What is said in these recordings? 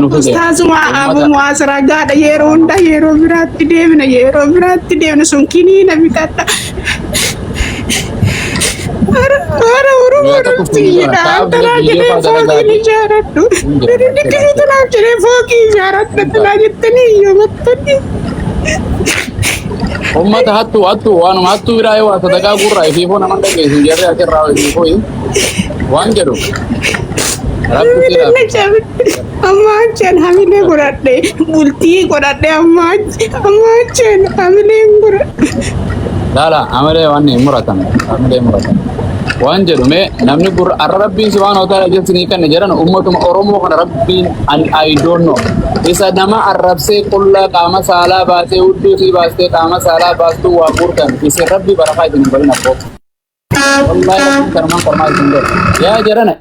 Ustazuma abu muasraga da yero birati devna sonkini na bitata. Ara uru tira tara jere foki ni jaratu. Dari kitu na jere foki jarat na jittani yo mattani. ummata hattu waan hattu biraay waa sadaqa gurraa fi fona man dhage hin jarri akirraa fi koyi waan jedhu rabbi tira Amachan hamile godhadhe bultii godhadhe amachan hamile godhadhe. lala amale waan muratan amale muratan waan jedhu me namni gur rabbiin subhanahu wa ta'ala jettini kan jiran ummatuma oromoo kana rabbiin I don't know isa nama arrabse qulla qama sala baase uddu si baaste qama sala baastu waa burtan isa rabbi barakaa idin balina ko wallahi karman kormaa idin ya jarana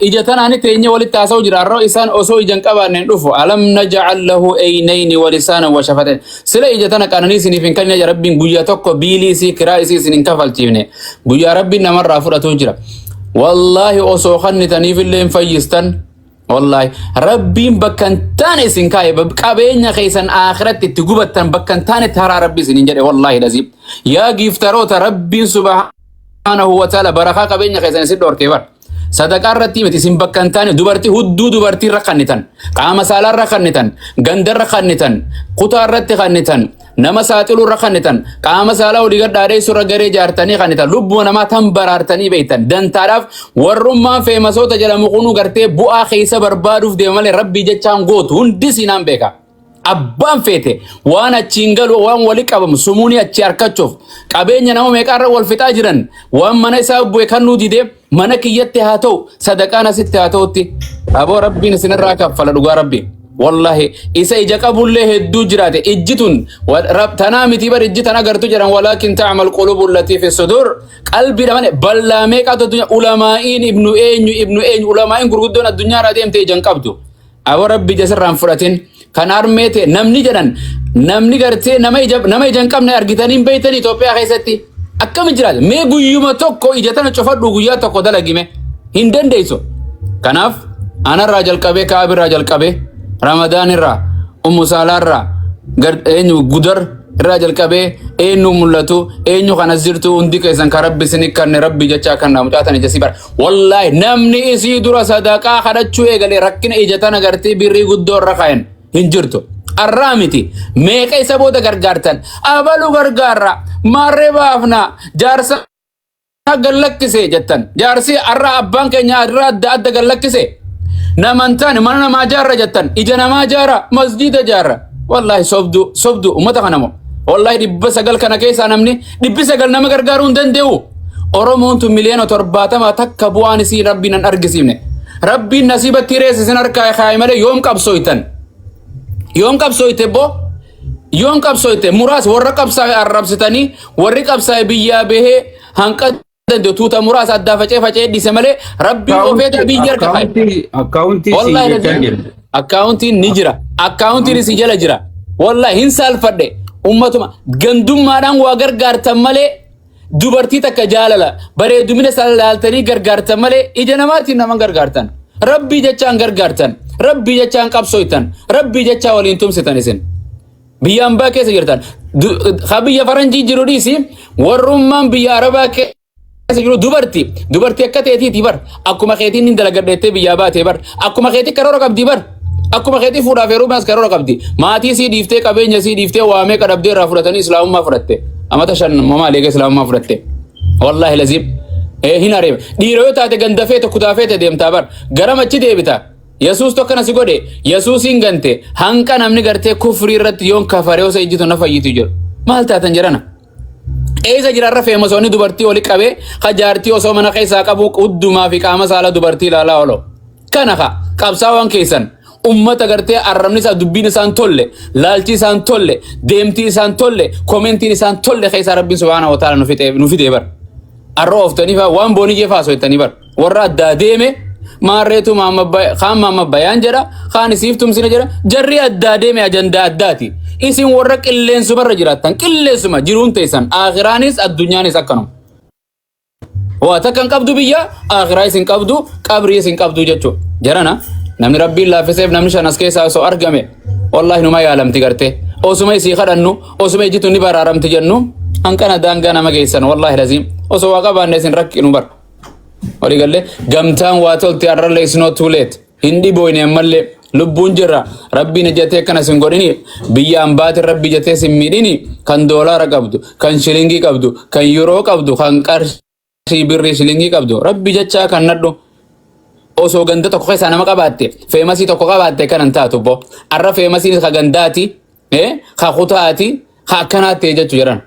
ijatana ani teenye walitti haasa'u jira arro isaan osoo ijan qabaanneen dhufu alam naj'al lahu aynayni wa lisanan wa shafatayn sila ijatana kananii isiniif hin kennine rabbiin guyyaa tokko biilii isii kiraa isii isin hin kafalchiifne guyyaa rabbiin namarraa fudhatu jira wallahi osoo kannitaniif illee hin fayyistan wallahi rabbiin bakkan taane isin kaaye qabeenya keessan akhiratti itti gubattan bakkan taane taraa rabbi isin jedhe wallahi lazim yaa giftaroota rabbiin subhanahu wa ta'ala barakaa qabeenya keessan isin dhorkee bar sadaqaa irratti miti isin bakkan taane dubartii irra kannitan qaama saalaa irra kannitan ganda irra kannitan kutaa irratti kannitan nama saaxiluu irra kannitan qaama saalaa olii gadhaadhee surra garee jaartanii kannitan lubbuu namaa tan baraartanii beektan dantaadhaaf warrummaan feemasoota jedhamu kunu gartee bu'aa keessa barbaaduuf deema malee rabbii jechaan gootu hundi siinaan beeka. Abbaan feete waan achiin galu waan wali qabamu sumuuni achi harkachuuf qabeenya nama meeqarra wal fixaa jiran waan mana isaa bu'e kan nu dide mana kiyyatti haa ta'u sadaqaan asitti haa ta'utti aboo rabbiin isinirraa kaffala dhugaa rabbi wallahi isa ija qabullee hedduu jiraate ijjitun tanaa miti bar ijji tana gartu jiran walaakin ta'amal qulubul latiif sudur qalbii dhamane ballaa meeqatu ulamaa'iin ibnu eenyu ulamaa'iin gurguddoon addunyaa irraa deemte ijan qabdu aboo rabbi jasirraan fudhatin kan armeete namni jedhan namni gartee nama ijan qabne argitaniin beeytan Itoophiyaa keessatti akkam jiraate mee guyyuma tokko ija tana cufadhu guyyaa tokko dalagime hin dandeeyso kanaaf anarraa jalqabee kaabirraa jalqabee ramadaan irraa ummu saalaarraa eenyu gudar irraa jalqabee eenyu mul'atu eenyu kanas jirtu hundi keessan ka rabbi isin kanne rabbi jechaa kan namu caatan ija sibar wallahi namni isii dura sadaqaa kadhachuu eegale rakkina ija tana gartee birrii guddoo irra kaayan hinjirtu arraamiti meeqa isa booda gargaartan abalu gargaarra marree baafna jaarsa gallakkise jettan jaarsi arra abbaan keenya arra adda gallakkise namantaan mana namaa jaarra jettan ija namaa jaara masjida jaarra wallahi sobdu ummata kanamo wallahi 900 kana keessa namni 900 nama gargaaruu hin danda'u oromoontu miliyoona 70 takka bu'aan isii rabbiin an argisiifne rabbiin nasiibatti reessisin harkaa kaa'e malee yoom qabsooyte muraas warra qabsaa arrabsitanii warri qabsaa biyyaa bahee hanqa tuuta muraas addaa facee dhise malee rabbiin ofeeta biyya harka akkaawuntiin ni jira akkaawuntiin isi jala jira wallahi hin saalfadhe ummatuma gandummaadhaan waa gargaartan malee dubartii takka jaalala bareedumina salaaltanii gargaartan malee ija namaatiin naman gargaartan rabbii jechaan gargaartan rabbii jechaan qabsooytan rabbii jechaa waliin tumsitan isin biyyaan baa keessa jirtan biyya faranjii jiru dhiisi warrummaan biyya arabaa keessa jiru dubartii akka teetiiti bar akkuma keetiin hin dalagadheettee biyyaa baatee bar akkuma keetii karoora qabdi bar akkuma keetii fuudhaaf heerumaas karoora qabdi maatii sii dhiiftee qabeenya sii dhiiftee waamee kadhabdee irraa fudhatanii islaamummaa fudhatte amata 5 maaleega islaamummaa fudhatte wallahi laziim hin areeba dhiiroo taate gandafee tokko taafeete deemtaa bar garamachi deebita Yesuus tokko nasi godhe Yesuusin gante hanqa namni gartee kufrii irratti yoon kafaree osa ijjitu na fayyitu jiru maal taatan jirana eessa jirarra feemasoonni dubartii oli qabee hajaartii osoo mana keessaa qabu uddumaa fi qaama saala dubartii ilaalaa olo kana qabsaawwan keessan ummata gartee arrabni isaa dubbiin isaan tolle laalchi isaan tolle deemtii isaan tolle komentiin isaan tolle keessa rabbiin subhaanahu wa ta'ala nu fitee bar arro oftanii waan booniyee faasoo ittanii bar warra addaa deeme maarreetu maamma bayaan jedha kaan isiif tumsina jedha jarri addaa deeme ajandaa addaati isin warra qilleensumarra jiraattan qilleensuma jiruun teessan aakhiraanis addunyaanis akkanuma waa takkan qabdu biyya aakhiraa isin qabdu qabrii isin qabdu jechuudha jarana namni rabbiin laaffiseef namni shan as keessaa osoo argame wallahi numa yaalamti garte osuma isii kadhannu osuma ejjitu ni baraaramti jennu hanqana daangaa nama geessan wallahi laziim osoo waa qabaanne isin rakkinu bar walii galle gamtaan waa tolti arralle is not too late hin dhiboyne ammallee lubbuun jirra rabbiin ejjatee akkana sin godhini biyya ambaatiin rabbi ejjatee sin miidhini kan doolaara qabdu kan shilingii qabdu kan yeroo qabdu kan qarshii birrii shilingii qabdu rabbi jechaa kan nadhu osoo ganda tokko keessaa nama qabaatte feemasii tokko qabaatte kanan taatu bo arra feemasiin ka gandaati ka kutaati ka akkanaatti jechuu jedhan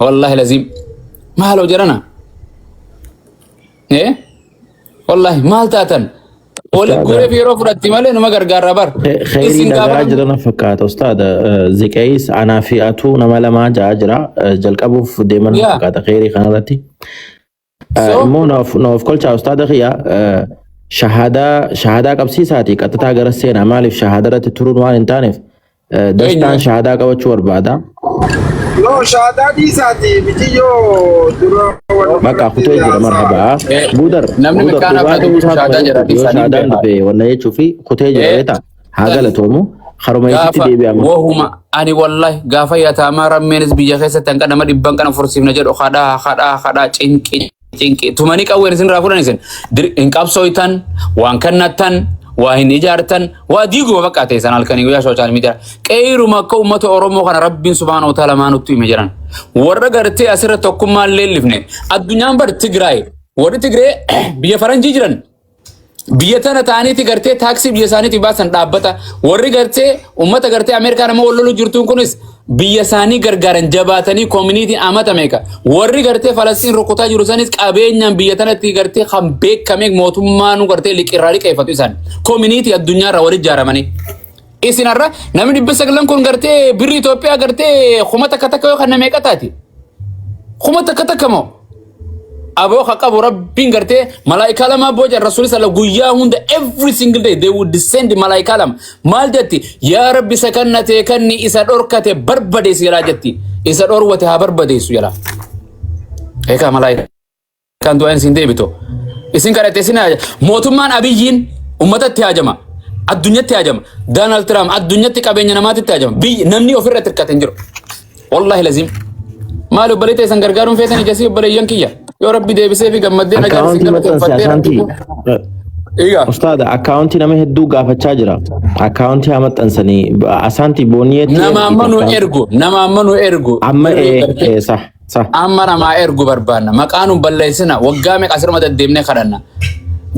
wallahi laziim maaloo jedhana wallahi maal taatan oli gure fiiroo fudhatti malee numa gargaarra bar خيري نغرا جرنا فكات استاذ زكايس انا في اتو نما لما جاجرا جلقبو ديمن فكات خيري خنرتي مو نوف كل استاذ خيا شهاده قبسي ساتي قطتا غرسينا مالف شهاده رت ترون وان انتانف دستان شهاده قوچ وربادا No, shahada di sati bitiyo duro بقى خطوه جرا مرحبا بودر namni mekaana baatu shahada jira شهاده به ولا يشوفي خطوه جرا هاغا لتومو خرما يتي دي بيام وهما اني والله غافا يتاما رمينس بيجا كيسه تنقا نما دبان كان فرسيم نجد خدا cinqi tumani qawween isin raafuudhaan isin hin qabsooytan waan kannattan waa hin ijaartan waa diiguma baqqaate isan halkanii guyyaa social media qeeruma akka ummata oromoo kana rabbiin subhaanahu wa ta'ala maanutti hime jiran warra gartee asirra tokkummaan leellifne addunyaan bar Tigraay warri Tigree biyya faranjii jiran biyya tana ta'aniiti gartee taaksii biyya isaaniitii baasan dhaabbata warri gartee ummata gartee Ameerikaa nama walloluu jirtuun kunis biyya isaanii gargaaran jabaatanii communitiin amata meeqa warri gartee Falastiin rukutaa jiru sanis qabeenyaan biyya tanatti gartee kan beekame mootummaan gartee liqirraa liqeeffatu isaan community addunyaarra warri ijaaramanii isinarra namni 900 kun gartee birri Itoophiyaa gartee kuma takka yoo kan meeqa taati kuma takka moo aboo qabu rabbiin gartee malaa'ika lama boja rasuul sallallahu guyyaa hunda every single day they would descend malaa'ika lama maal jetti yaa rabbi sakannate kanni isa dhorkate barbadeessi jala jetti isa dhorwate haa barbadeessu jala eka malaa'ika kan du'aan sin deebito isin kadhate sin mootummaan abiyyiin ummatatti haajama addunyatti haajama Donald Trump addunyatti qabeenya namaatti haajama namni ofirra tirkate hin jiru wallahi lazim maal obboleettii isan gargaaruun feetan ijasi obboleeyyan kiyya yoo rabbi deebisee fi gammaddee nagaa isin gammaddee Iga ustaad account nama hedduu gaafachaa jira account haa maxxansanii asaanti booniyetti nama ammanu ergu amma sah amma nama ergu barbaanna maqaanun balleessina waggaa meeqa asirma deddeemnee kadhanna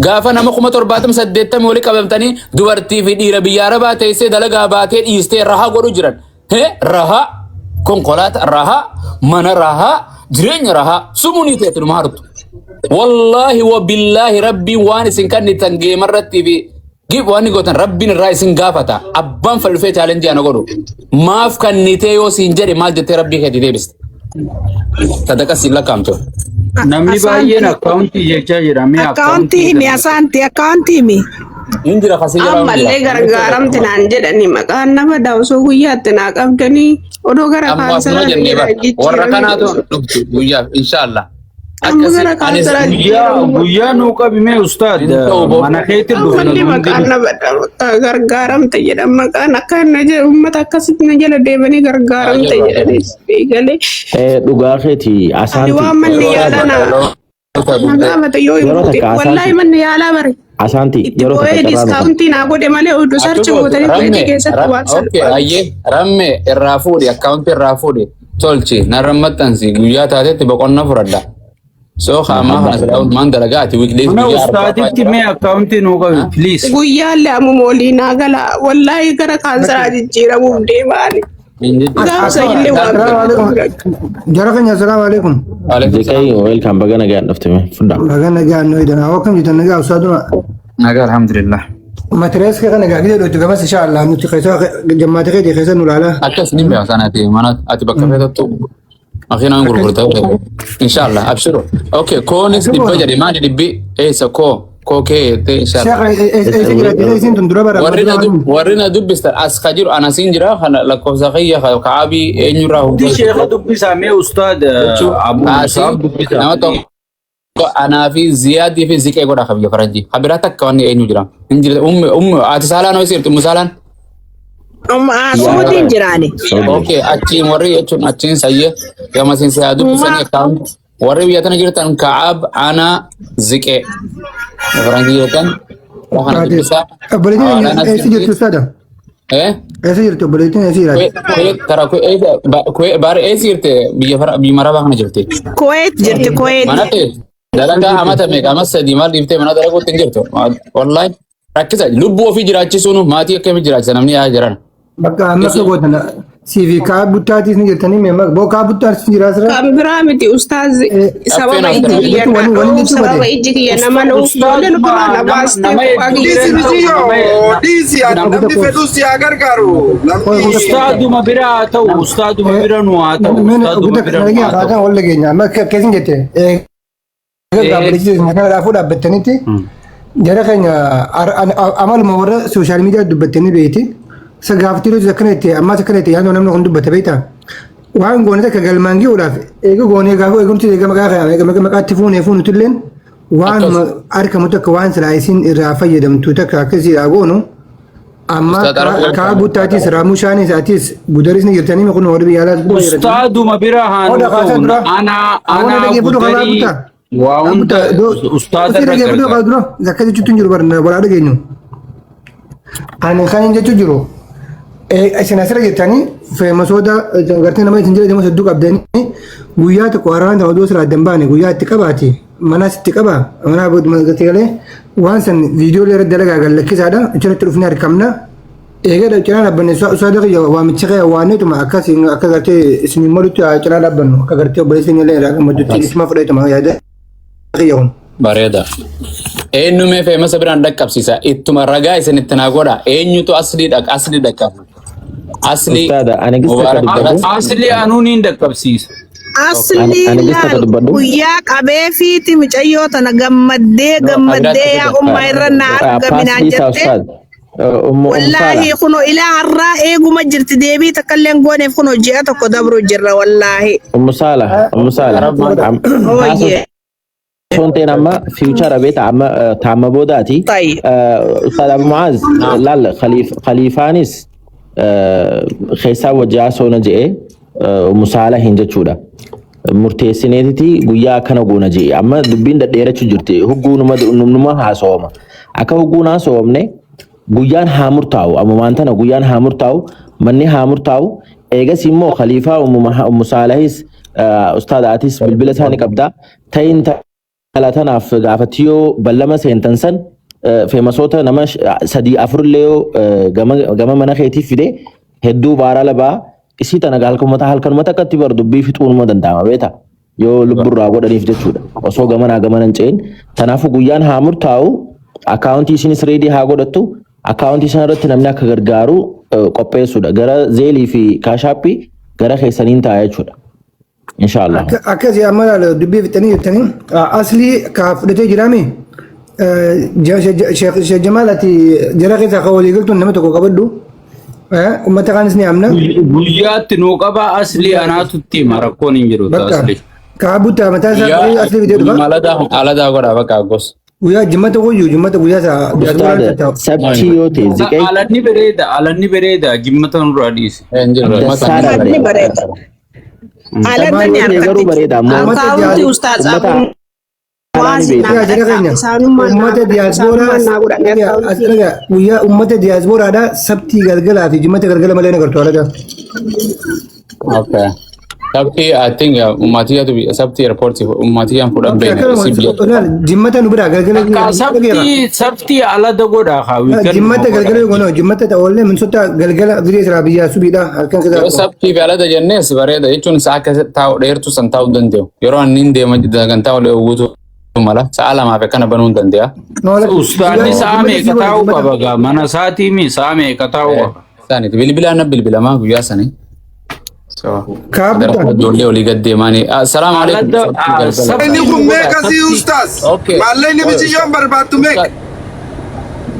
gaafa nama 780 walii qabamtanii dubartii fi dhiira biyya arabaa teessee dalagaa baatee dhiistee rahaa godhu jiran rahaa konkolaataa rahaa mana rahaa jireenya rahaa sumunii teetu numa hartu wallahi wa billahi rabbi waan isin kannitan geemarratti fi gib waan gootan rabbiin irraa isin gaafata abbaan falfee challenge ana godhu maaf kannitee yoo siin jedhe maal jettee rabbii kee deebiste sadaka silla kamto namni baay'een akkaawuntii jechaa jira mee akkaawuntii mi asaanti akkaawuntii mi injira khasii jira ammallee gargaaramti naan jedhani maqaan nama daawsoo guyyaatti naa qabdanii odoo gara kaansaraa warra kanaatu dhuftu guyyaa inshallah guyyaa nuu qabime ustaad mana keetti dhufani maqaan nama gargaaramte jedhan maqaan akka na uummata akkasitti na jala deemanii gargaaramte jedhanis eegalee dhugaa keeti asaanti waan manni yaalana nagaamata yoo wallahi manni yaalaa bare asaanti yeroo tokko discountii naa godhe malee oduu sarchi gootanii beekte keessatti waan okay ayyee ramme irraa fuudhi akkaawuntii irraa fuudhi tolchi narra maxxansi guyyaa taatetti boqonna fudhadha so khama hasdaun man dalagaati weekdays na ustaaditti mee akkaawuntii nuu qabi please guyyaa laamu moolii naa gala wallahi gara kaansaraa jijjiiramuuf deemaani gaafsa illee waan jara kanya assalamu alaikum Zekai welcome bagana gaan dhaftame fudha bagana gaan no idana wakam jitan naga usaduna naga alhamdulillah matres ke kana gagide do tuga mas inshallah nuti khaysa jamaati khaydi khaysa nulala akas nimbe sanati mana ati bakka fetattu akhina ngurgurta inshallah abshiru okay konis dibba jadi mani dibbi esa ko ke te inshallah warina dubbista askajiru anasin jira khana lakofsa khayya kaabi enyura hu sheekha dubbisa mee ustaad abu musab dubbisa nama Anaa fi Ziyaadii fi Ziqee godha kabiyya faranjii. Habiraa takka wanni eenyu jira. Injira ati saalaan ho'i sirtu musaalaan. Suutiin jiraani. Okay, achiin warri jechuun achiin sayyee gama seensa yaadu bisanii akkaan warri biyya tana jirtan Kaab, Anaa, Ziqee. Faranjii jettan. Waan kana dubbisaa. Obboleettiin eessa jirtu ustaadha? Eessa jirtu obboleettiin eessa jiraatti? Karaa baara eessa jirte biyya marabaa kana jirte. Kuwait jirti Kuwait. Mana ta'e dalagaa amata meeqa amma sadii maal dhiiftee mana dalaguutti hin jirtu. Wallahi rakkisa lubbuu ofii jiraachisuun maatii akkamitti jiraachisa namni yaa jiran. Bakka amma akka gootan CV kaa buttaatis ni jirtanii meeqa boo kaa buttaatis ni jiraasira. Kan biraa miti ustaazi sababa ijji kiyya nama nuuf tole nu biraa na baastee Ustaaduma biraa haa ta'u, ustaaduma bira nu haa ta'u, ustaaduma bira nu haa ta'u. Walla keenya amma keessin jette gaafuu dhaabbattanitti jara keenya amaluma warra sooshaal miidiyaa dubbattanii beekti. Isa gaaftii nuti akkana itti ammaas akkana itti yaaduu namni kun dubbata beektaa. Waan goone takka galmaan gi'uudhaaf eega goonee gaafuu eegumsi eega maqaatti fuunee fuunutulleen waan argamu takka waan silaa isin irraa fayyadamtu takka akkasiidhaa goonu. Amma kaa buttaatis raamuu shaanii isaatis gudaris ni jirtanii kun warri biyya alaas. Ustaaduma bira haa ta'u anaa gudarii waa hunda ustaada irra gargaara. Akka jechuutu hin jiru bara dhageenyu. Ani kan hin jechuu jiru. Isin asirra jettanii feemasoota gartee nama isin jedhamu hedduu qabdanii guyyaa tokko haraan ta'u osoo sirraa addan baane guyyaa itti qabaati manas itti qaba mana gartee galee waan san viidiyoolee irra dalagaa gallakkisaadha achirratti dhufnee harkamna eegada cinaa dhaabbanne usaada kiyya waamicha kiyya waanneetuma akkasiin akka gartee isin malutti cinaa dhaabbannu akka gartee obboleessin illee irraa gammachuutti isuma fudhatama yaada kiyya kun. Bareeda. Eenyumee feemasa biraan dhaqqabsiisa ittuma ragaa isin itti naa godha eenyutu asli dhaqqaba. Asli asli anuun hin dhaqqabsiisa. Asli guyyaa qabee fiiti mucayyoo tana gammaddee yaa ummaa irra na argaminaa jettee. Wallaahi kuno ilaa har'aa eeguma jirti deebii takkallee gooneef kuno ji'a tokko dabru jirra wallaahi. Ummu Saala. Fonte nama future beta amma tamma bodati Ustad Abu Muaz lal Khalifanis khaysa wajaa sona jee musala hinja chuda murteessineeti guyyaa kana goona jee amma dubbiin dhadheerachu jirti hugguunuma haasawama akka hugguun haasawamne guyyaan haa murtaa'u amma waantana guyyaan haa murtaa'u manni haa murtaa'u eegas immoo Khalifa Ummu Salahis ustaadaatis bilbila isaanii qabda ta'in Kalatanaaf gaafatiyoo ballama seentan san feemasoota nama sadii afurlee gama mana keetiif fide hedduu baara labaa isii tana halkanumata akkatti bar dubbii fixuunuma danda'ama beeta yoo lubburraa godhaniif jechuudha osoo gamanan ce'in tanaafu guyyaan haa murtaa'u akkaawuntii isinis reedii haa godhattu akkaawuntii sana irratti namni akka gargaaru qopheessuudha gara zeelii fi kaashaappii gara keessaniin ta'a jechuudha. Inshallah. Akkasii amma dubbii fixanii jettanii asli ka fudhatee jiraame Sheekh Jamaal ati jara keessaa kan walii galtuun nama tokko qabadhu uummata kaanis ni amna. Guyyaatti nuu qaba asli anaatutti marakkoon hin jiru asli. Kaa butta mataa isaa asli fidee dhufa. Aladaa godha bakka gos. Guyyaa jimmata guyyaa isaa sabti yoo ta'e ziqee. Alanni bareeda jimmata nurraa dhiise. Alanni bareeda. Alanni garuu bareeda ammoo akkaawuntii ustaaz Abu ummata diyaasbooraa guyyaa ummata diyaasbooraadha sabtii galgalaa fi jimmata galgala malee nagartu alaga. Okay. Sabti I think ummatiyyatu sabti airporti ummatiyyan fudhan beekne. Jimmata nu biraa galgala. Sabti alada godha haawi. Jimmata galgala gono jimmata ta'ollee minsota galgala biree siraa biyyaa subiidha halkan kaza. Sabti fi alada jennees bareeda jechuun sa'a akka taa'u dheertu san taa'u danda'u. Yeroo anniin deema dagantaa wal eewwutu mala sa'a lamaaf akkana banuu danda'a. Ustaadni sa'a meeqa taa'u qaba gaa mana sa'aatii mi sa'a meeqa taa'u qaba. Saaniti bilbilaan bilbilamaa guyyaa sanii. Ijoollee olii gad deemanii. Assalamu alaikum. Inni kun meeqa si ustaas? Maallee inni bichiyyoon barbaattu meeqa?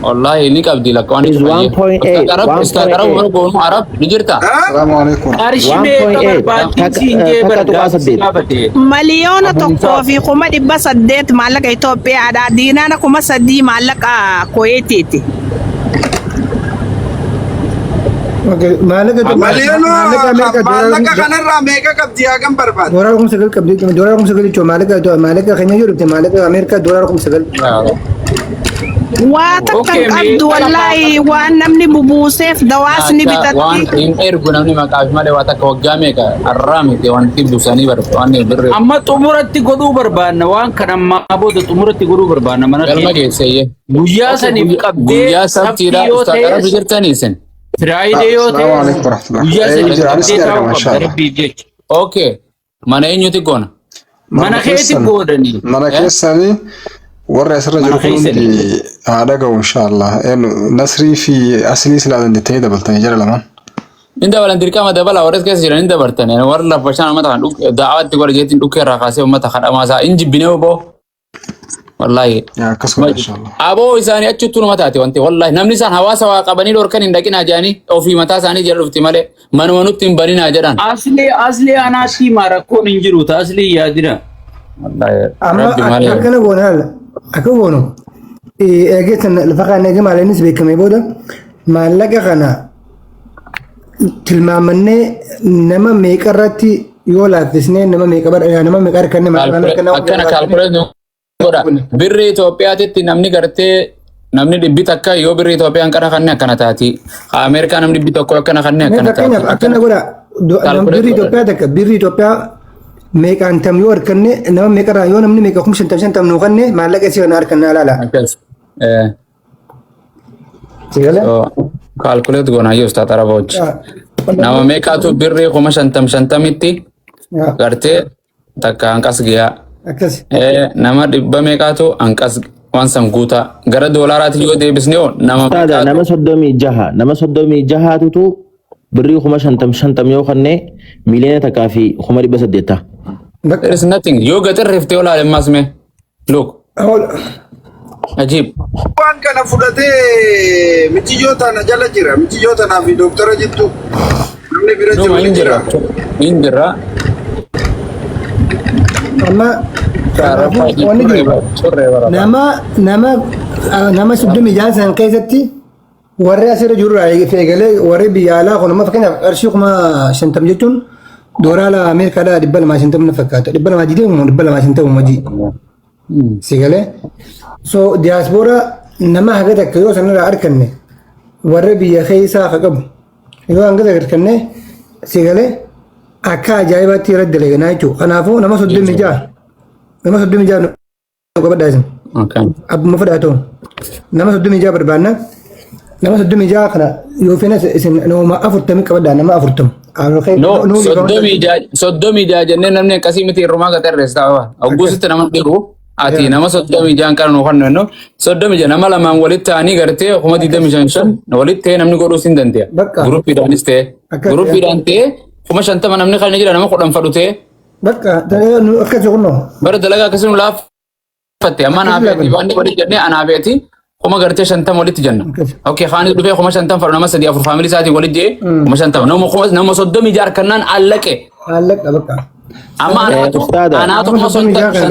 والله إني قبدي لك وأنا Is 1.8 عرب عرب نجرتا السلام عليكم. Arshimee 1.8 barbaachiin siinjee takka tuqaa saddeet. bargaafate. Miliyoona tokkoo fi kuma dhibba saddeet maallaqa Itoophiyaadha. Diinaana kuma sadii maallaqa Kuweetiiti. Maallaqa Maallaqa kanarraa meeqa qabdi haa kan barbaadu? doolaara kuma sagal qabdi. Doolaara kuma sagal jechuun maallaqa keenya jiru maallaqa Ameerikaa doolaara kuma sagal. Waa takka hin qabdu wallaahi waan namni bubuuseef dawaasni وان bitatti. إن إيرجو نمني ما كاف ماله واتك وجامي كالرامي كي وان تبدو ساني برضو وان يبرر Amma xumuratti godhuu barbaanna waan kana ammaa booda xumuratti godhuu barbaanna mana قال ما keenya. جيت سيء Guyyaa saniif qabdee يا سبتي sabtii لا yoo استاذ عرب ta'es جرتني سن Firaayidee yoo السلام عليكم ورحمة ta'es الله. guyyaa saniif جرى qabdee نسكر taa'uu ما شاء qabda الله. rabbii jecha. اوكي ما نينيو تكون Mana keetti boodanii. mana keessani warra asirra jiru kun hundi haa dhaga'u insha Allah. Nasrii fi aslii silaa dandeettanii dabaltanii jara lamaan. انت ولا ندير كما دبلا ورث كاس جيران انت برتني انا ورلا فشان ما تخان دعوات تقول جيتين دوكي راقاسي وما تخان اما سا انجي بينو بو والله Yaa akkasuma insha Allah. ابو اساني اچتو ما تاتي وانت والله نمني سان حواس واقبني دوركن اندكنا جاني او في متا ساني جلفتي مالي من ونوتين بنينا جدان Aslee anaatti marakkoon hin jiru aslee yaadina. والله Amma ربي مالي akkana goona haala. Akka goonu eegeetan lafa kana eegee maaleenis beekamee booda maallaqa kana tilmaamannee nama meeqa irratti yoo laaffisnee nama meeqa harkanne akkana kaalkuleet godha birri Itoophiyaatitti namni gartee namni dhibbi takka yoo birri Itoophiyaan kana kanne akkana taati Ameerikaa namni dhibbi tokko akkana kanne akkana taati akkana godha birri Itoophiyaa takka birri Itoophiyaa meeqaan tam yoo harkanne nama meeqa irraa yoo namni meeqa kuma shantam nuu kanne maallaqa isii kana harkanne alaala. akkas Sigalee? kaalkuleet goona yoo ustaat araboch nama meeqaatu birri kuma shantamitti gartee takka hanqas giyaa Akkas. nama dhibba meeqaatu hanqas waan san guutaa gara doolaaraatti yoo deebisne nama Ustaada nama 36 birrii kuma 50 yoo kannee miliyoona takkaa fi kuma 800. there is nothing yoo gatir riftee olaale masme look ajib Waan kana fudhatee michiyyoo tana jala jira. Michiyyoo tanaa fi dooktara jettu namni bira jiru numa ni jira. injira Amma wanni jiru nama 36 san keessatti warri asirra jiru eegalee warri biyya alaa kun amma fakkeenyaaf qarshii kuma 50 jechuun doolaara Ameerikaadhaa 250 na fakkaata 220 majii sigalee so diyaaspoora nama haga takka yoo sanarraa arganne warri biyya keessaa haa qabu yoo hanga takka arganne sigalee akka ajaa'ibaatti irratti dalaganaa jechuudha kanaafuu nama 36 nu qabadhaa isin okay abbuma fudhatoo nama 36 barbaanna nama 36 kana yoo feena isin nama 40 qabadhaa nama 40 no soddomii jaa jennee namni akkasii miti irrumaa gaxarrees ta'a ogguusitti nama dhiru ati nama 36 kan nu kannu no 36 nama lamaan walitti ta'anii gartee kuma 25 walitti ta'ee namni godhuus hin dandeenya Bakka. guruppiidhaanis ta'e Akka- guruppiidhaan ta'e kuma 50 namni kan jira nama 10 fadhu ta'e bakka akkas kunno bara dalagaa akkasii nu laaffatte amma naafeeti waan walitti jennee anaafeeti kuma gartee 50 walitti jenna Akkasi. okay khaanis dhufee kuma 50 fadhu nama 3 4 faamilii isaatiin walitti jee kuma 50 nama 36 kannaan allaqe haallaqa bakka amma Ustaada. anaatuma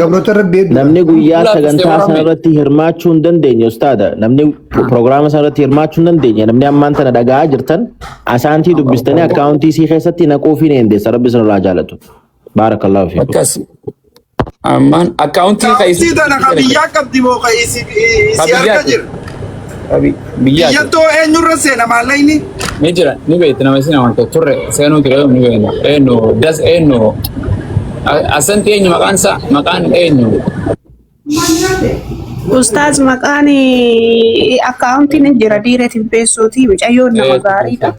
gabroota rabbii Namni guyyaa sagantaa sanarratti hirmaachuu hin dandeenye ustaada. Namni pirogiraama sanarratti hirmaachuu hin dandeenye. Namni ammaan tana dhaga'aa jirtan asaantii dubbistanii akkaawuntii isii keessatti naquufii ni hendeessa rabbi sanarraa jaalatu. Baarakallahu fiikum. akkas ammaan akkaawuntii Kaa'umsii tana ka biyyaa qabdi moo ka isi harka jira? biyyaa Biyyattuu eenyurra seena maallaqni? ni jira ni beekti nama isin amanta turre seenuu ture ni beekna eenyu das eenyu asanti eenyu maqaan isaa maqaan eenyu Ustaaz maqaan akkaawuntiin jira diireetiif beessuuti mucayyoon nama gaariidha.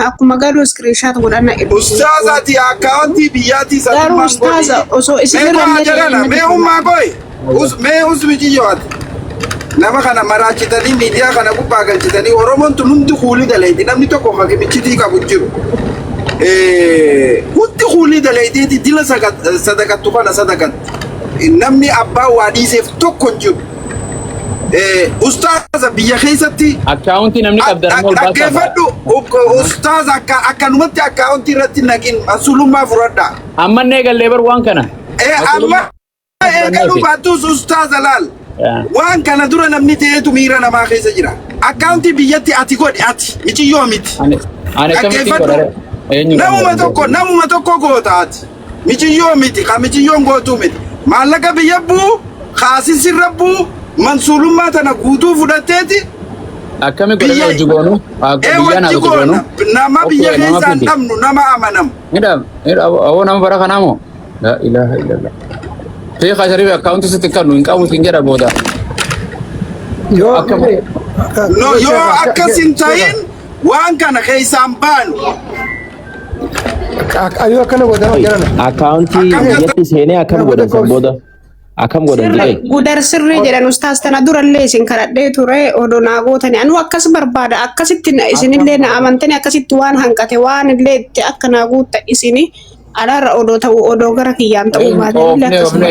Akkuma garuu iskiriishaat godhanna Ustaazati akkaawuntii biyyaatii garuu ustaaza osoo isinirra mee ummaa koy mee usmi jiyyooti. Nama kana maraachitanii miidiyaa kana gubbaa galchitanii Oromoon tun hundi kuulii daleeyti namni tokko hakimichitii qabu jiru. Hundi kuulii daleeytiiti dila sadaqattu kana sadaqatti. Namni abbaa waa dhiiseef tokko hin jiru. ustaaza biyya keessatti Akkaawuntii namni qabdaramoo ol baasaa. dhaggeeffadhu ustaaza akkanumatti akkaawuntii irratti naqin asulummaa fudhadha. Ammanne eegallee bar waan kana. Amma eegalu baattus ustaaza laal. Waan kana dura namni ta'eetu miira namaa keessa jira. Akkaawuntii biyyatti ati godhi ati michiyyoo miti. Ani akkamitti godhare? Namuma tokko goota ati. Michiyyoo miti ka michiyyoon gootuu miti. Maallaqa biyya buu kaasii sirra buu mansuulummaa tana guutuu fudhatteeti. Akkami godhanii hojii goonu? Biyya naa hojii goonu? Nama biyya keessa hin dhabnu nama amanamu. Awoo nama bara kanaa moo? La ilaha illallah. Ta'ee kaasariif akkaawuntii sitti kan hin qabu hin jedha booda. Yoo akkas hin ta'in waan kana keessaan baanu. Ayo akkana godhama jirana. Akkaawuntii biyyatti seenee akkam godhan san booda akkam godhan jedhee. Gudar sirrii jedhan ustaas tana durallee isin kadhadhee ture odoo naa gootani anu akkas barbaada akkasitti isinillee na amantani akkasitti waan hanqate waan illee itti akka naa guutta isini alaarra odoo ta'u odoo gara kiyyaan ta'uu baatanii akkasuma.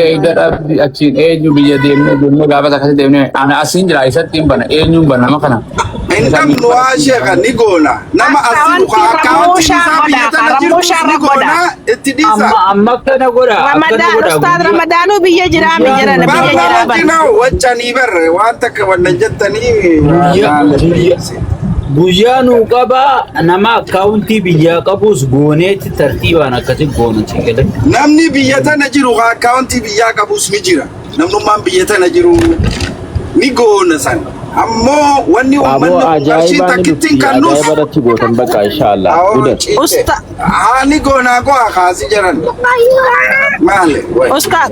Achiin eenyu biyya deemnee deemnee gaafata akkasii deemnee ana asiin jira isatti hin bana eenyuun bana nama kana. Hin dhabnu waa sheeka ni goona. Nama asiin akkaawuntii isaa biyya tana jiru ni goona itti dhiisa. Amma kana godha. Ramadaan ustaad Ramadaanuu biyya jiraa mi jiran biyya jiraa Barbaadina wachanii barre waan takka wannan jettanii. Guyyaa nuu qaba nama akkaawuntii biyyaa qabus gooneetti tartiibaan akkasi goonuti jedhe. Namni biyya tana jiru akkaawuntii biyyaa qabus ni jira. Namnummaan biyya tana jiru ni goona san. Ammoo wanni uummanni qarshii takkittiin kan nuuf. Ajaa'ibatti gootan bakka inshaallah. Usta Ni goonaa go'a kaasii jiran. Maali? ustaad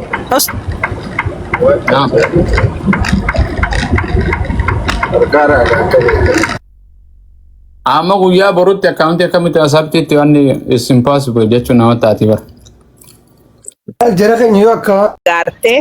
Amma guyyaa borutti akkaawuntii akkamitti asabtiitti wanni is impossible jechuun nama taati bara. Jara keenya yoo akka gaarte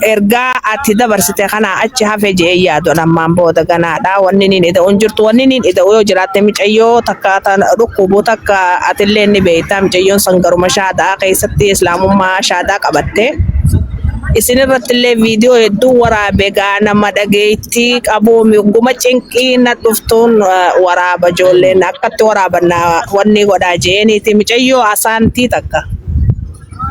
ergaa ati dabarsite kana achi hafe jee yaadu nammaan booda ganaadha wanni niin ida unjirtu wanni niin ida yoo jiraatte micayyoo takka dhukkubu takka atillee ni beektaa micayyoon sangaruma shaadaa keessatti islaamummaa shaadaa qabatte isin irratti illee viidiyoo hedduu waraabe gaa nama dhageetti qabuumi guma cinqii na dhuftuun waraaba ijoolleen akkatti waraabanna wanni godhaa jeeniiti micayyoo asaantii takka.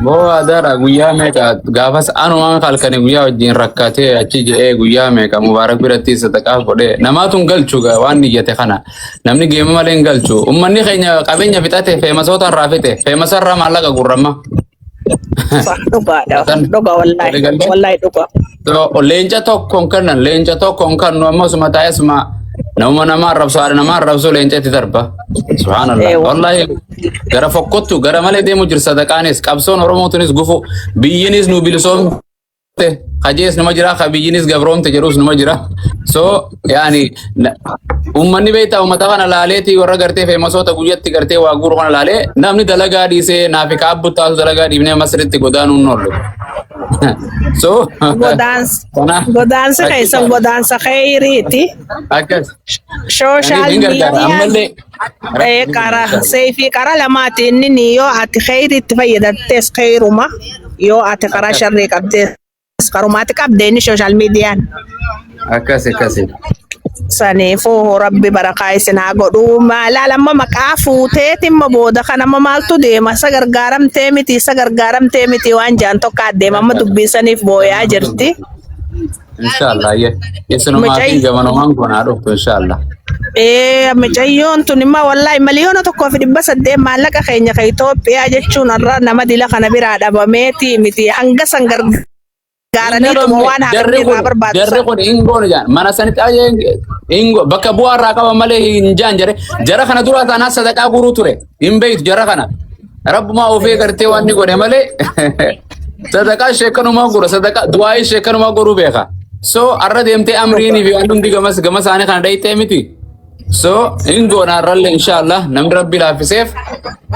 Boo adara guyyaa meeqa gaafas anumaan halkanii guyyaa wajjin rakkatee achi jedhee guyyaa meeqa mubaarak biratti sadaqaa godhee namaatuun galchu waan niyyate kana namni geema malee hin galchu ummanni keenya qabeenya fixate feemasoota irraa fixe feemasa irraa maallaqa gurrama. Dhuga wallahi dhuga. Leenca tokkoon kannan leenca tokkoon kannu ammasuma taa'esuma nama arrabsu leencatti darba. Subhanallah. Wallahi gara fokkottu gara malee deemu jira sadaqaanis qabsoon oromootunis gufu biyyinis nu bilisoomte hajees nama jira biyyinis gabroomte jedhus nama jira. So yaani ummanni beektaa ummata kana laaleeti warra gartee feemasoota guyyatti gartee waa guuru kana laalee namni dalagaa dhiisee naafi kaabbuu taatu dalagaa dhiibnee masritti godaanuun noollu. So godaansa keessan godaansa khayriiti. Social media kara seyfi kara lamaati inni yoo ati khayriitti fayyadattes khayruma yoo ati kara sharrii qabdes karumaati qabde inni social mediaan. Akkasi. Saniifuu rabbi barakaa isin haa godhu laalamma maqaa fuuteetimma booda kanama maaltu deema isa gargaaramtee miti waan jaan tokko adeemamma dubbiisaniif booyaa jirti. Inshallah isinumaatiin gamanumaan kun haa dhuftu inshallah. Micayyoon tun immoo wallahi miliyoona 1,800 maallaqa keenya ka Itoophiyaa jechuun irra nama dila kana biraa dhabameeti miti hanga san gargaaraniituma waan haqanii irraa barbaadu. Jarri kun ingoon jaan mana sanitti ingo bakka bu'aa irraa qaba malee hin jaan jara kana dura taanaa sadaqaa guruu ture hin beektu jara kana rabbumaa ofii gartee waan ni godhe malee sadaqaa sheekanumaa gura sadaqaa du'aa sheekanumaa guruu beeka. So arra deemtee amriinii fi waan hundi gama isaanii kana dhayitee miti. So ingoon arralle inshallah namni rabbi laafiseef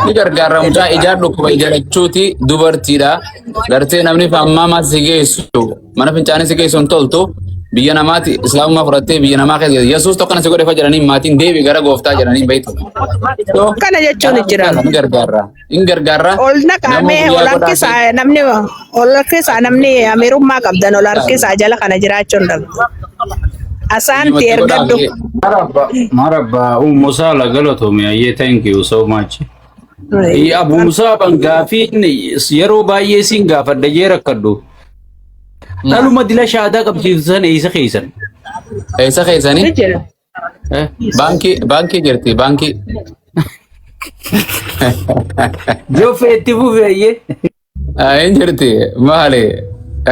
ni gargaara mucaa ijaarru kuba ijaarachuuti dubartiidha gartee namni fammaa si geessu mana fincaanii si geessu hin toltu biyya namaati islaamummaa fudhattee biyya namaa keessa yesuus tokkana si godhe fa jedhanii maatiin deebi gara gooftaa jedhanii beektu. Kana jechuun jira. In gargaarra. Ol naqamee ol harkisaa namni ameerummaa qabdan ol harkisaa jala kana jiraachuun dhabu. Asante ergaddu. Marabba Musa la galatoome ayyee thank you so much. Abu Musa bangaafin yeroo baay'ee siin gaafadha jee rakkadhu. Dhaluma dila shaadaa qabsiisan eessa keessan? Eessa keessanii? Baankii jirti baankii. Joofee itti fufeeyyee. Hin jirti maali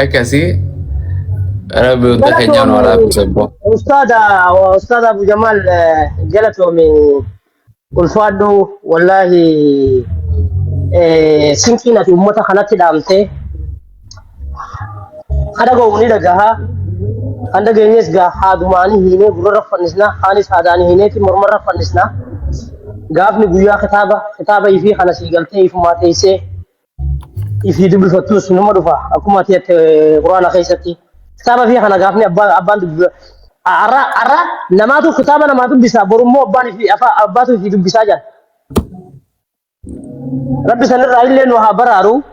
akkasii rabbi hundaa keenyaan walaaf sabbo. Ustaad Abu Jamal galatoome ulfaadhu wallahi sinqiin ati uummata kanatti dhaamtee kada gowni dhagahaa kan dhageenyes gaa haadumaanii hiinee gurra fannisna haanis haadaanii hiineeti mormarra fannisna gaafni guyyaa kitaaba ifii kana sii galtee ifumaa teessee ifii dubbifattus numa dhufa akkuma ati quraana keessatti kitaaba fi kana gaafni abbaan dubbi arra namaatu kitaaba namaatu dubbisa borummoo abbaatu ifii dubbisaa jira rabbi sanirraa illee nu haa baraaru.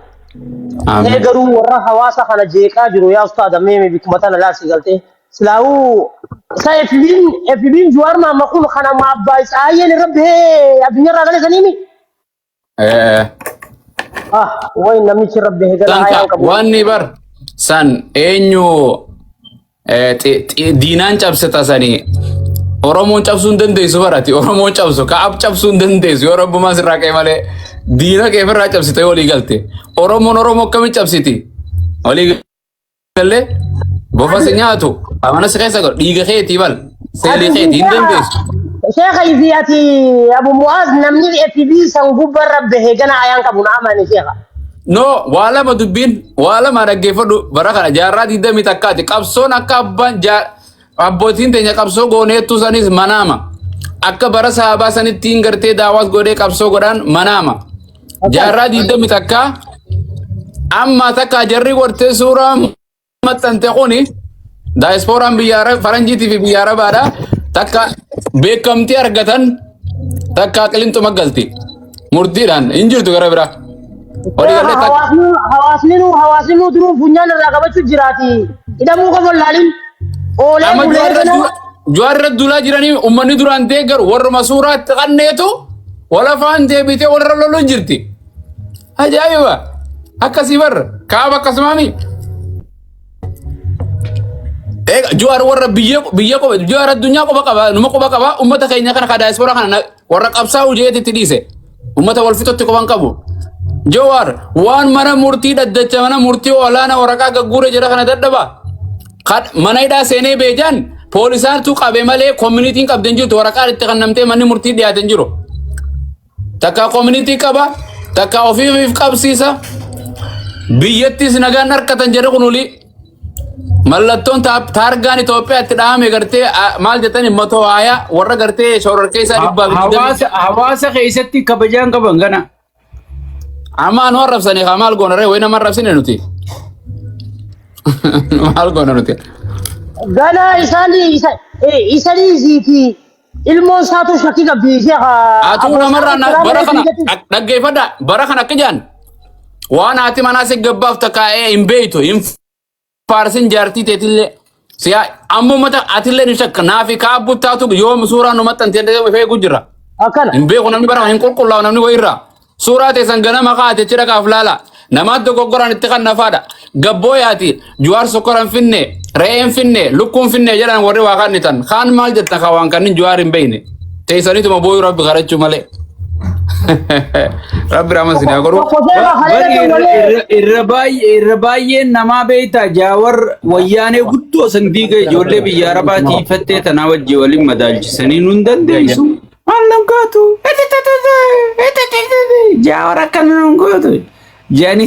Garuu warra hawaasa kana jeeqaa jiru yaa ustaada meeme bikkuma tana laasi galtee silaa'uu isa FB'n Jawaar Maammaquun kana maabbaa isaayeen rabbi addunyaarraa galee saniimi. Wayi namichi rabbi galaa ayaan qabu. Wanni bar san eenyu diinaan cabsata sanii Oromoon cabsuu hin dandeessu barati Oromoon cabsu Ka'ab cabsuu hin dandeessu yoo rabbumaa sirraa ka'e malee diina kee irraa cabsite walii galte Oromoon Oromoo akkamitti cabsiti walii galle bofa si nyaatu amana si keessa godhu dhiiga keetii bal seelii keetii hin dandeessu. Sheekha Ifiyaati Abu Mu'aaz namni FB san gubba rabbe heegana ayaan qabu na amani sheekha. No waa lama dubbiin waa lama dhaggeeffadhu bara kana jaarraa 20 takkaati qabsoon akka abbaan abbootiin teenya qabsoo gooneettu sanis manaama akka bara sahabaa sanittiin gartee daawaas godhee qabsoo godhan manaama jaarraa 20 takka amma takka jarri gortee suuraa maxxante kuni daayisporaan biyya faranjiitii fi biyya arabaadha takka beekamtii argatan takka qilintuma galti murtiidhaan hin jirtu gara biraa. Hawaasni duruu funyaan irraa qabachuu jiraati hidhamuu qabu laaliin. Jawaarra dulaa jiranii uummanni duraan deeggaru warruma suuraatti qanneetu wala faan deebitee warra loluu jirti. Ajaa'iba! Akkasii barra kaaba akkasumaami. Jawaar warra biyya qofa Jawaar addunyaa qofa qaba numa qofa qaba uummata keenya kana ka daayisporaa kana warra qabsaa'u jeetitti dhiise uummata wal fixotti qofan qabu. Jawaar waan mana murtii dhaddacha mana murtii olaanaa waraqaa gagguure jedha kana dadhaba. Mana hidhaa seenee beejaan poolisaantu qabe malee communitiin qabden jirtu waraqaa itti kannamtee manni murtii dhiyaaten jiru. Takka communitii qaba takka ofiif qabsiisa biyyattis nagaan harkatan jedhe kunuli mallattoon taargaan Itoophiyaatti dhaame gartee maal jettan himmatoo haayaa warra gartee shororkeessaa hawaasa keessatti kabajaan qaban gana. Amma nu arrabsanii haa maal goonaree wayi nama arrabsine nuti. Maal goona nuti. Gana isaaniisiiti ilmoon isaatu shakkii qabdi sheekha. Atuu namarraa bara kana dhaggeeffadha bara kana akka jaan waan haati manaa si gabbaaf takkaa'ee hin beeytu hin faarsin jaartii teetillee siyaa ammoo mata atillee ni shakka naafi kaabbu taatu yoo suuraa nu maxxantee feegu jira. Akkana. Hin beeku namni bara hin qulqullaa'u namni wayirraa suuraa teessan ganama kaa'ate chira kaaf laala. Namaat dogoggoraan itti kan nafaadha. Gabboo yaati Jawaar sokkoran finne re'een finne lukkuun finne jedhan warri waa kannitan kaan maal jettan ka waan kannin Jawaar hin beeyne teessaniituma booyu rabbi kadhachuu malee. Rabbi raaman sinaa godhu. Irra baay'een namaa beeyta Jawaar wayyaanee guddoo san diiga ijoollee biyya arabaatii fattee tanaa wajjii waliin madaalchisanii nun dandeessu. Maallan gootu Jawaar akkana nun gootu. Jani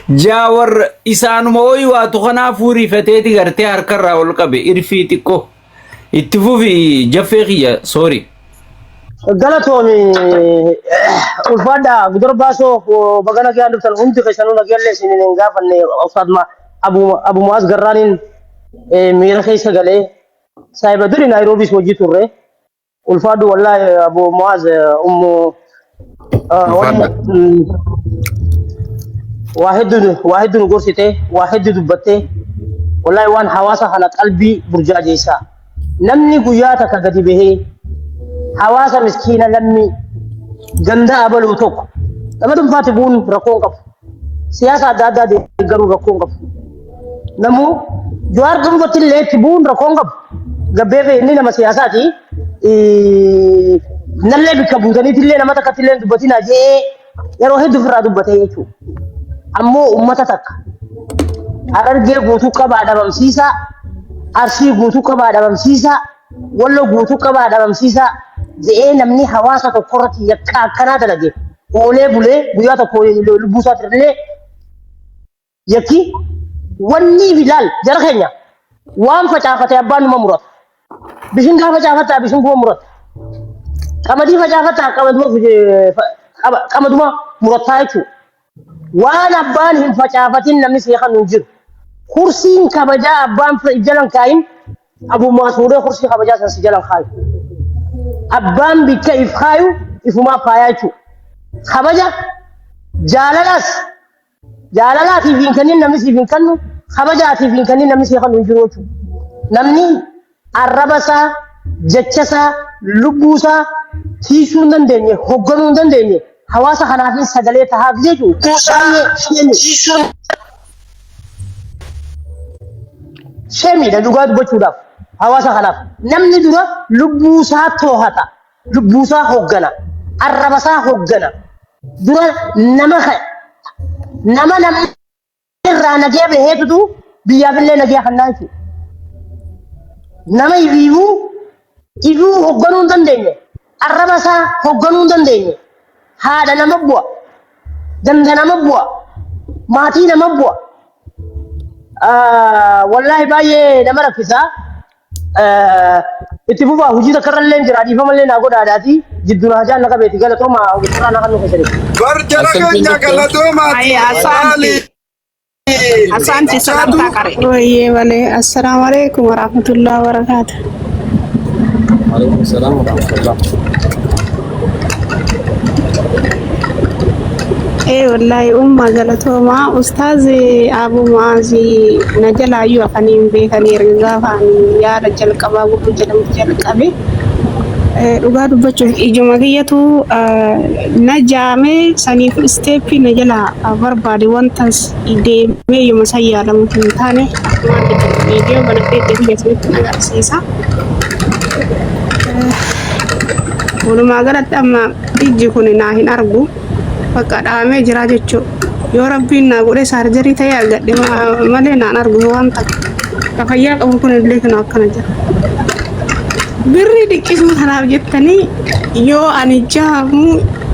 Jawaar isaanuma hoyi waatu kanaaf fuurifateeti gartee harkarraa ol qabe irfii xiqqoo itti fufi jaffee kiyya sorry. Galatoomi ulfaadha gudar baasoo bagana kiyaan dhuftan hundi keessanuu nageellee isiniin hin gaafanne ustaad Abu Muaz Garranin miira keessa galee saahiba duri Naayiroobiis hojii turre ulfaadhu wallahi Abu Muaz واحد نقصته واحد دبته والله وان حواسه على قلبي برجاجيسا نمني قياتك قد به حواسه مسكينة لمي جندا أبل وتوك لما تم فاتبون ركون قف سياسة دادا دي قروا ركون قف نمو جوار دم فتل تبون ركون قف قبيبه إني نما سياساتي نلعب كبوتني تلي نما تكتلين دبتنا جي يروح دفرا دبته يشوف ammoo ummata takka Harargee guutuu qabaa dhabamsiisa Arsii guutuu qabaa dhabamsiisa Wallo guutuu qabaa dhabamsiisa je'ee namni hawaasa tokkorratti yakka akkanaa dalage oolee bulee guyyaa tokko lubbuu isaatirlee yakki wanni bilaal jara keenya waan facaafate abbaan numa murata bishin gaafa facaafataa bishin kuma murata qamadii facaafataa qamaduma murataa jechuudha waan abbaan hin facaafatin namni seeqan hin jiru kursiin kabajaa abbaan jalan kaayin Abu Muasuudee kursii kabajaa san si jalan kaayu abbaan bikka if kaayu ifumaa faayaa jechuudha kabaja jaalalaatiif hin kennin namni siif hin kennu kabajaatiif hin kennin namni seeqan hin jiru jechuudha namni arrabasaa jechasaa lubbuusaa tiisuu hin dandeenye hogganuu hin dandeenye hawaasa kanaafin sagalee tahaaf jechu shemiidha dhugaa dubbachuudhaaf hawaasa kanaaf namni dura lubbuusaa toohata lubbuusaa hoggana arrabasaa hoggana dura nama irraa nagee baheetutu biyyaafillee nagee kannaa jechuudha nama ifuu hogganuu hin dandeenye arrabasaa hogganuu hin dandeenye haadha nama bu'a ganda nama bu'a maatii nama bu'a wallahi baay'ee nama rakkisa itti fufaa hojii takkarrallee jira dhiifamallee naa godhaadhaati jidduu hajaan na qabeeti galatuma gurraa na kannu keessatti barjala keenya galatuma Asante salamta kare. Oye, vale. Assalamualaikum warahmatullahi wabarakatuh. Waalaikumsalam warahmatullah. Wallahi umma galatoma ustaz Abu Muazi najala ayu afani beekani ringafani yaada jalqabaa gudduu jedhamu jalqabe dhugaa dubbachuuf ijuma kiyyatu najaame saniif isteeppi najala barbaade wantas deemee yoma sayyaadamu hin taane viidiyoo banadhee biyyatanitti agarsiisa walumaa galatti amma ijji kun naa hin argu bakka dhaamee jira jechuudha yoo rabbiin naa godhe saarjarii ta'ee argadhe malee naan argu waan takka fayyaa qabu kun illee kan akkana jira birri dhiqqisuu kanaaf jettanii yoo ani jaamu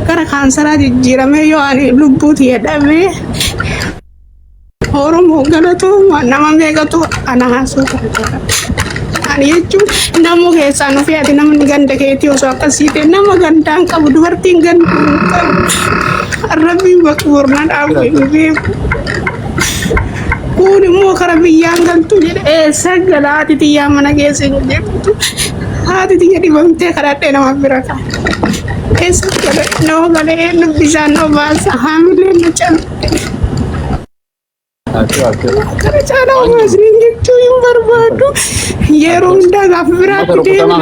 gara kaansaraa jijjiiramee yoo ani lubbuuti jedhamee Oromoo galatooma nama meeqatu ana haasoo kan jira ani jechuun namoo keessaa nufi ati namni ganda keetii osoo akkasii ta'e nama gandaan qabu dubartiin gandaan qabu Rabbiin bakka na dhaabu hin beeku kun immoo kara biyyaan galtu jedhe eessa gala haati xiyyaa mana keessa hin jirtu haati xiyya dhibamtee kadhadhee nama bira kaa eessa gala nama galee bishaan nama baasa haamileen na cabde kana caalaa uummasni jechuu hin barbaadu yeroo hundaa gaafa biraatti deemu